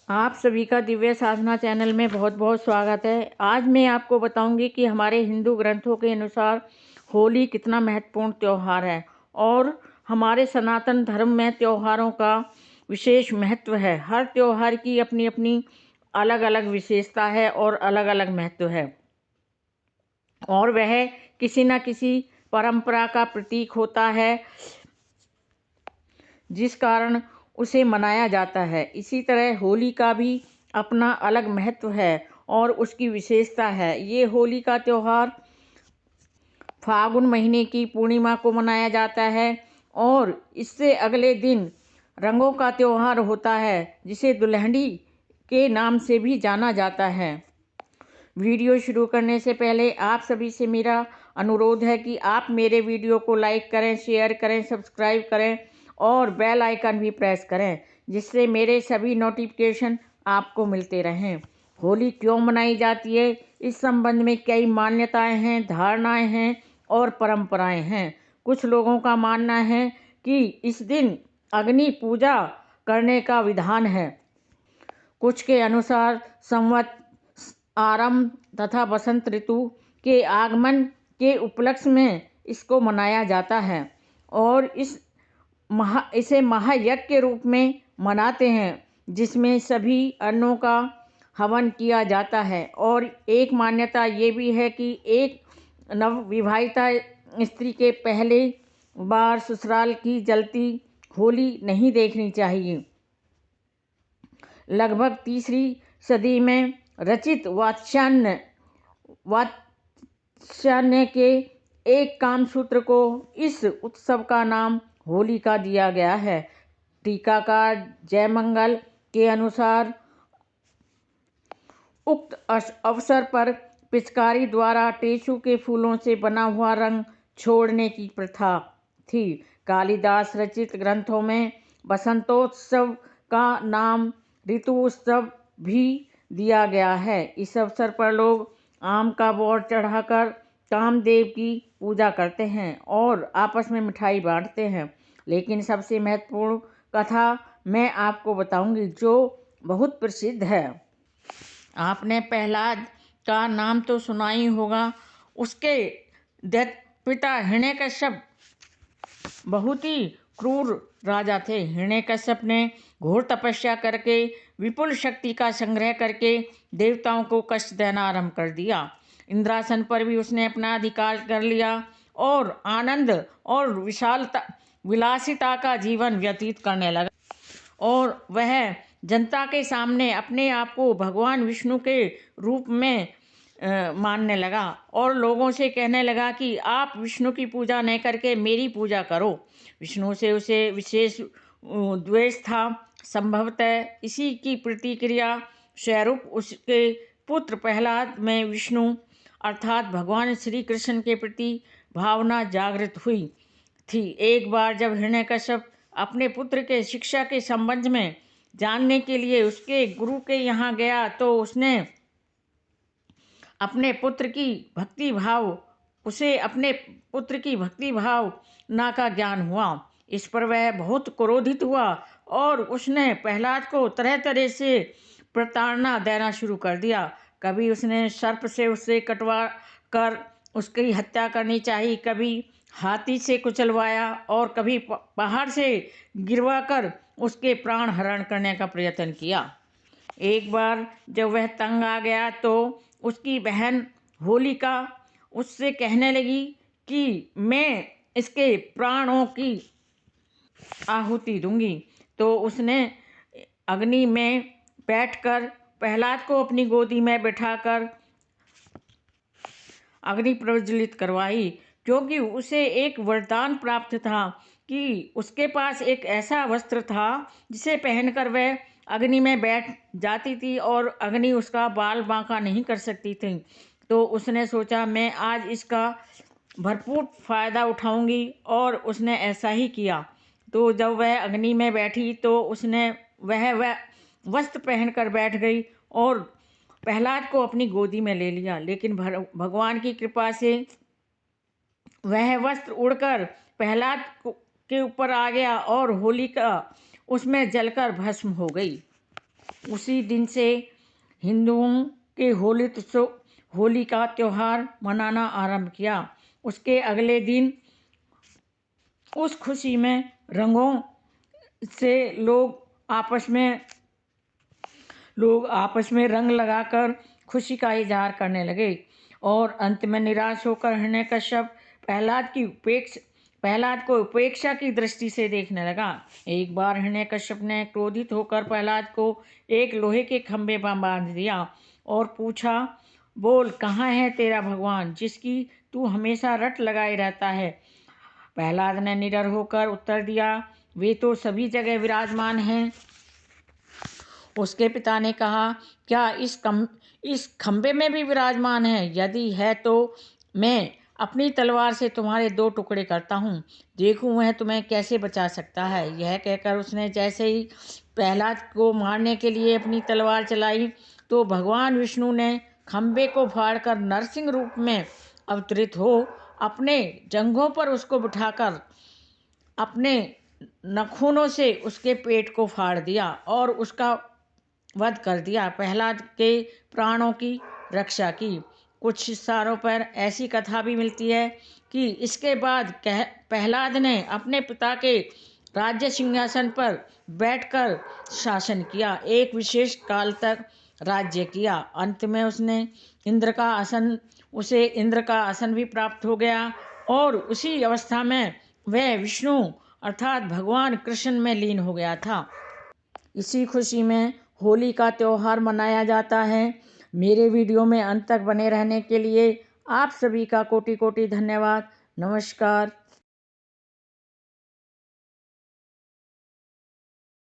आप सभी का दिव्य साधना चैनल में बहुत बहुत स्वागत है। आज मैं आपको बताऊंगी कि हमारे हिंदू ग्रंथों के अनुसार होली कितना महत्वपूर्ण त्यौहार है और हमारे सनातन धर्म में त्योहारों का विशेष महत्व है। हर त्योहार की अपनी अपनी अलग अलग विशेषता है और अलग अलग महत्व है और वह किसी न किसी परंपरा का प्रतीक होता है जिस कारण उसे मनाया जाता है। इसी तरह होली का भी अपना अलग महत्व है और उसकी विशेषता है। ये होली का त्यौहार फागुन महीने की पूर्णिमा को मनाया जाता है और इससे अगले दिन रंगों का त्यौहार होता है जिसे दुल्हनी के नाम से भी जाना जाता है। वीडियो शुरू करने से पहले आप सभी से मेरा अनुरोध है कि आप मेरे वीडियो को लाइक करें, शेयर करें, सब्सक्राइब करें और बेल आइकन भी प्रेस करें जिससे मेरे सभी नोटिफिकेशन आपको मिलते रहें। होली क्यों मनाई जाती है, इस संबंध में कई मान्यताएं हैं, धारणाएं हैं और परंपराएं हैं। कुछ लोगों का मानना है कि इस दिन अग्नि पूजा करने का विधान है। कुछ के अनुसार संवत आरंभ तथा बसंत ऋतु के आगमन के उपलक्ष्य में इसको मनाया जाता है और इसे महायज्ञ के रूप में मनाते हैं जिसमें सभी अन्नों का हवन किया जाता है। और एक मान्यता ये भी है कि एक नवविवाहिता स्त्री के पहले बार ससुराल की जलती होली नहीं देखनी चाहिए। लगभग तीसरी सदी में रचित वात्स्यायन के एक कामसूत्र को इस उत्सव का नाम होली का दिया गया है। टीकाकार जयमंगल के अनुसार उक्त अवसर पर पिचकारी द्वारा टेसू के फूलों से बना हुआ रंग छोड़ने की प्रथा थी। कालिदास रचित ग्रंथों में बसंतोत्सव का नाम ऋतु भी दिया गया है। इस अवसर पर लोग आम का बोर चढ़ाकर कामदेव की पूजा करते हैं और आपस में मिठाई बांटते हैं। लेकिन सबसे महत्वपूर्ण कथा मैं आपको बताऊंगी जो बहुत प्रसिद्ध है। आपने प्रहलाद का नाम तो सुना ही होगा। उसके पिता हिरण्यकश्यप बहुत ही क्रूर राजा थे। हिरण्यकश्यप ने घोर तपस्या करके विपुल शक्ति का संग्रह करके देवताओं को कष्ट देना आरंभ कर दिया। इंद्रासन पर भी उसने अपना अधिकार कर लिया और आनंद और विलासिता का जीवन व्यतीत करने लगा और वह जनता के सामने अपने आप को भगवान विष्णु के रूप में मानने लगा और लोगों से कहने लगा कि आप विष्णु की पूजा नहीं करके मेरी पूजा करो। विष्णु से उसे विशेष द्वेष था। संभवतः इसी की प्रतिक्रिया स्वरूप उसके पुत्र प्रहलाद में विष्णु अर्थात भगवान श्री कृष्ण के प्रति भावना जागृत हुई थी। एक बार जब हिरण्यकश्यप अपने पुत्र के शिक्षा के संबंध में जानने के लिए उसके गुरु के यहाँ गया तो उसने अपने पुत्र की भक्ति भाव ना का ज्ञान हुआ। इस पर वह बहुत क्रोधित हुआ और उसने प्रहलाद को तरह तरह से प्रताड़ना देना शुरू कर दिया। कभी उसने सर्प से उसे कटवा कर उसकी हत्या करनी चाहिए, कभी हाथी से कुचलवाया और कभी पहाड़ से गिरवा कर उसके प्राण हरण करने का प्रयत्न किया। एक बार जब वह तंग आ गया तो उसकी बहन होलिका उससे कहने लगी कि मैं इसके प्राणों की आहुति दूंगी। तो उसने अग्नि में बैठकर प्रहलाद को अपनी गोदी में बिठाकर अग्नि प्रज्वलित करवाई, क्योंकि उसे एक वरदान प्राप्त था कि उसके पास एक ऐसा वस्त्र था जिसे पहनकर वह अग्नि में बैठ जाती थी और अग्नि उसका बाल बांका नहीं कर सकती थी। तो उसने सोचा मैं आज इसका भरपूर फायदा उठाऊंगी और उसने ऐसा ही किया। तो जब वह अग्नि में बैठी तो उसने वह वस्त्र पहनकर बैठ गई और प्रहलाद को अपनी गोदी में ले लिया। लेकिन भगवान की कृपा से वह वस्त्र उड़कर प्रहलाद के ऊपर आ गया और होलिका उसमें जलकर भस्म हो गई। उसी दिन से हिंदुओं के होली का त्यौहार मनाना आरंभ किया। उसके अगले दिन उस खुशी में रंगों से लोग आपस में रंग लगाकर खुशी का इजहार करने लगे। और अंत में निराश होकर हिरण्यकश्यप प्रहलाद को उपेक्षा की दृष्टि से देखने लगा। एक बार हिरण्यकश्यप ने क्रोधित होकर प्रहलाद को एक लोहे के खंभे पर बांध दिया और पूछा, बोल, कहाँ है तेरा भगवान जिसकी तू हमेशा रट लगाए रहता है? प्रहलाद ने निडर होकर उत्तर दिया, वे तो सभी जगह विराजमान हैं। उसके पिता ने कहा, क्या इस खंबे में भी विराजमान है? यदि है तो मैं अपनी तलवार से तुम्हारे 2 टुकड़े करता हूँ, देखूँ वह तुम्हें कैसे बचा सकता है। यह कहकर उसने जैसे ही प्रहलाद को मारने के लिए अपनी तलवार चलाई तो भगवान विष्णु ने खंबे को फाड़कर नरसिंह रूप में अवतरित हो अपने जंघों पर उसको बिठाकर अपने नखूनों से उसके पेट को फाड़ दिया और उसका वध कर दिया। प्रहलाद के प्राणों की रक्षा की। कुछ स्थानों पर ऐसी कथा भी मिलती है कि इसके बाद प्रहलाद ने अपने पिता के राज्य सिंहासन पर बैठकर शासन किया, एक विशेष काल तक राज्य किया। अंत में उसे इंद्र का आसन भी प्राप्त हो गया और उसी अवस्था में वह विष्णु अर्थात भगवान कृष्ण में लीन हो गया था। इसी खुशी में होली का त्यौहार मनाया जाता है। मेरे वीडियो में अंत तक बने रहने के लिए आप सभी का कोटि कोटि धन्यवाद। नमस्कार।